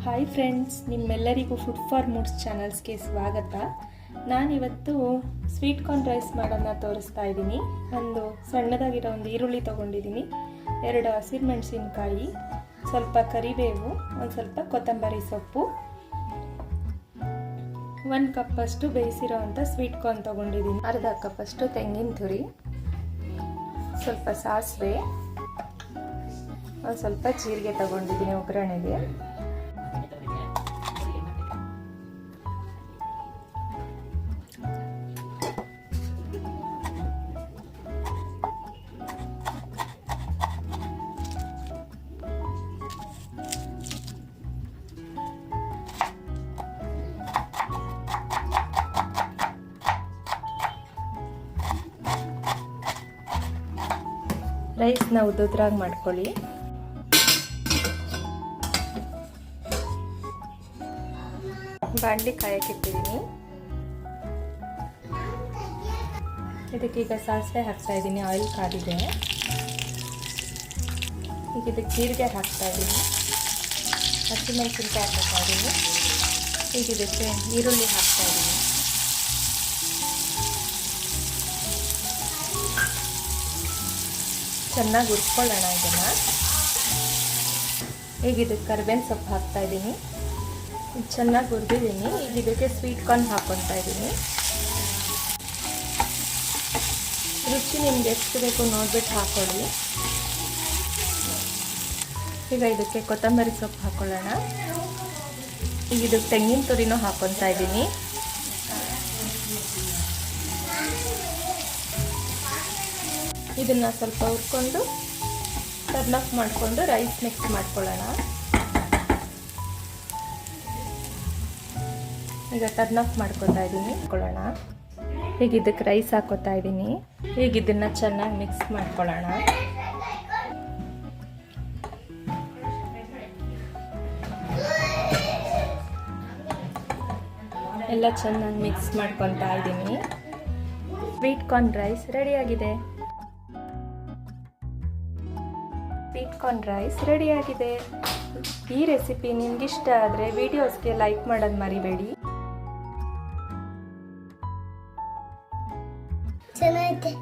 Hi friends, ನಿಮ್ಮೆಲ್ಲರಿಗೂ food for moods ಚಾನಲ್ಸ್ಗೆ ಸ್ವಾಗತ. ನಾನಿವತ್ತು ಸ್ವೀಟ್ ಕಾರ್ನ್ ರೈಸ್ ಮಾಡೋದನ್ನ ತೋರಿಸ್ತಾ ಇದ್ದೀನಿ. ಒಂದು ಸಣ್ಣದಾಗಿರೋ ಒಂದು ಈರುಳ್ಳಿ ತೊಗೊಂಡಿದ್ದೀನಿ, 2 ಹಸಿರುಮೆಣಸಿನ್ಕಾಯಿ, ಸ್ವಲ್ಪ ಕರಿಬೇವು, ಒಂದು ಸ್ವಲ್ಪ ಕೊತ್ತಂಬರಿ ಸೊಪ್ಪು, 1 ಕಪ್ಪಷ್ಟು ಬೇಯಿಸಿರೋ ಅಂಥ ಸ್ವೀಟ್ ಕಾರ್ನ್ ತೊಗೊಂಡಿದ್ದೀನಿ, ಅರ್ಧ ಕಪ್ಪಷ್ಟು ತೆಂಗಿನ ತುರಿ, ಸ್ವಲ್ಪ ಸಾಸಿವೆ, ಒಂದು ಸ್ವಲ್ಪ ಜೀರಿಗೆ ತಗೊಂಡಿದ್ದೀನಿ ಒಗ್ಗರಣೆಗೆ. ರೈಸ್ನ ಉದ್ದುದ್ರಾಗಿ ಮಾಡ್ಕೊಳ್ಳಿ. ಬಾಣಲಿ ಕಾಯಕ್ಕಿಟ್ಟಿದ್ದೀನಿ. ಇದಕ್ಕೀಗ ಸಾಸಿವೆ ಹಾಕ್ತಾ ಇದ್ದೀನಿ, ಆಯಿಲ್ ಕಾದಿದೆ. ಈಗ ಇದಕ್ಕೆ ಜೀರಿಗೆ ಹಾಕ್ತಾ ಇದ್ದೀನಿ, ಹಸಿಮೆಣಸಿನ್ಕಾಯಿ ಹಾಕ್ತಾ ಇದ್ದೀನಿ. ಈಗ ಇದಕ್ಕೆ ಈರುಳ್ಳಿ ಹಾಕ್ತಾ ಇದ್ದೀನಿ. ಚೆನ್ನಾಗಿ ಹುರ್ಕೊಳ್ಳೋಣ ಇದನ್ನು. ಈಗ ಇದಕ್ಕೆ ಕರಿಬೇವಿನ ಸೊಪ್ಪು ಹಾಕ್ತಾ ಇದ್ದೀನಿ, ಚೆನ್ನಾಗಿ ಹುರಿದಿದ್ದೀನಿ. ಈಗ ಇದಕ್ಕೆ ಸ್ವೀಟ್ ಕಾರ್ನ್ ಹಾಕ್ಕೊತಾ ಇದ್ದೀನಿ. ರುಚಿ ನಿಮ್ಗೆ ಎಷ್ಟು ಬೇಕು ನೋಡ್ಬಿಟ್ಟು ಹಾಕ್ಕೊಳ್ಳಿ. ಈಗ ಇದಕ್ಕೆ ಕೊತ್ತಂಬರಿ ಸೊಪ್ಪು ಹಾಕ್ಕೊಳ್ಳೋಣ. ಈಗ ಇದಕ್ಕೆ ತೆಂಗಿನ ತುರಿನೂ ಹಾಕ್ಕೊತಾ ಇದ್ದೀನಿ. ಇದನ್ನು ಸ್ವಲ್ಪ ಹುರ್ಕೊಂಡು ಟರ್ನ್ ಆಫ್ ಮಾಡಿಕೊಂಡು ರೈಸ್ ಮಿಕ್ಸ್ ಮಾಡ್ಕೊಳ್ಳೋಣ. ಈಗ ಟರ್ನ್ ಆಫ್ ಮಾಡ್ಕೊತಾ ಇದ್ದೀನಿ, ಹಾಕೊಳ್ಳೋಣ. ಈಗ ಇದಕ್ಕೆ ರೈಸ್ ಹಾಕೋತಾ ಇದ್ದೀನಿ. ಈಗ ಇದನ್ನು ಚೆನ್ನಾಗಿ ಮಿಕ್ಸ್ ಮಾಡ್ಕೊಳ್ಳೋಣ. ಎಲ್ಲ ಚೆನ್ನಾಗಿ ಮಿಕ್ಸ್ ಮಾಡ್ಕೊತಾ ಇದ್ದೀನಿ. ಸ್ವೀಟ್ ಕಾರ್ನ್ ರೈಸ್ ರೆಡಿಯಾಗಿದೆ. ಸ್ವೀಟ್ ಕಾರ್ನ್ ರೈಸ್ ರೆಡಿಯಾಗಿದೆ. ಈ ರೆಸಿಪಿ ನಿಮ್ಗಿಷ್ಟ ಆದರೆ ವಿಡಿಯೋಸ್ಗೆ ಲೈಕ್ ಮಾಡೋದು ಮರಿಬೇಡಿ. ಚೆನ್ನಾಗಿದೆ.